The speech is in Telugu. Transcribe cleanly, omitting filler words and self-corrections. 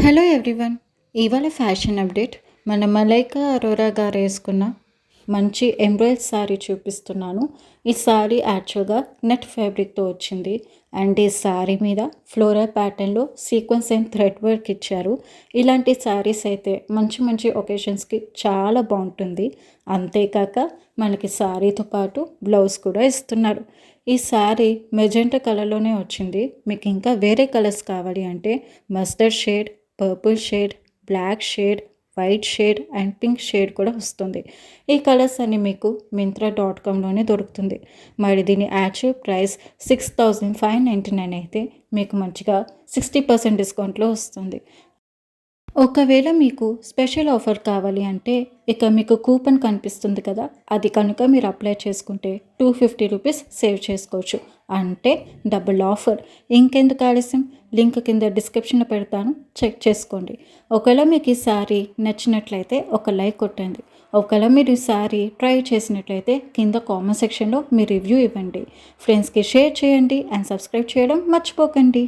Hello everyone. ఇవాళ ఫ్యాషన్ అప్డేట్ మన మలైకా అరోరా గారు వేసుకున్న మంచి ఎంబ్రాయిడ్ శారీ చూపిస్తున్నాను. ఈ శారీ యాక్చువల్గా నెట్ ఫ్యాబ్రిక్తో వచ్చింది అండ్ ఈ శారీ మీద ఫ్లోరల్ ప్యాటర్న్లో సీక్వెన్స్ అండ్ థ్రెడ్ వర్క్ ఇచ్చారు. ఇలాంటి శారీస్ అయితే మంచి మంచి ఒకేషన్స్కి చాలా బాగుంటుంది. అంతేకాక మనకి శారీతో పాటు బ్లౌజ్ కూడా ఇస్తున్నారు. ఈ శారీ మెజెంటా కలర్లోనే వచ్చింది. మీకు ఇంకా వేరే కలర్స్ కావాలి అంటే mustard shade, purple shade, black shade, white shade and pink shade కూడా వస్తుంది. ఈ కలర్స్ అన్ని మీకు మింత్రా.comలోనే దొరుకుతుంది. మరి దీని యాక్చువల్ ప్రైస్ 6599 అయితే మీకు మంచిగా 60% డిస్కౌంట్లో వస్తుంది. ఒకవేళ మీకు స్పెషల్ ఆఫర్ కావాలి అంటే ఇక మీకు కూపన్ కనిపిస్తుంది కదా, అది కనుక మీరు అప్లై చేసుకుంటే 250 రూపీస్ సేవ్ చేసుకోవచ్చు. అంటే డబుల్ ఆఫర్. ఇంకెందుకు ఆలస్యం, లింక్ కింద డిస్క్రిప్షన్లో పెడతాను, చెక్ చేసుకోండి. ఒకవేళ మీకు ఈ శారీ నచ్చినట్లయితే ఒక లైక్ కొట్టండి. ఒకవేళ మీరు ఈ శారీ ట్రై చేసినట్లయితే కింద కామెంట్ సెక్షన్లో మీ రివ్యూ ఇవ్వండి. ఫ్రెండ్స్కి షేర్ చేయండి అండ్ సబ్స్క్రైబ్ చేయడం మర్చిపోకండి.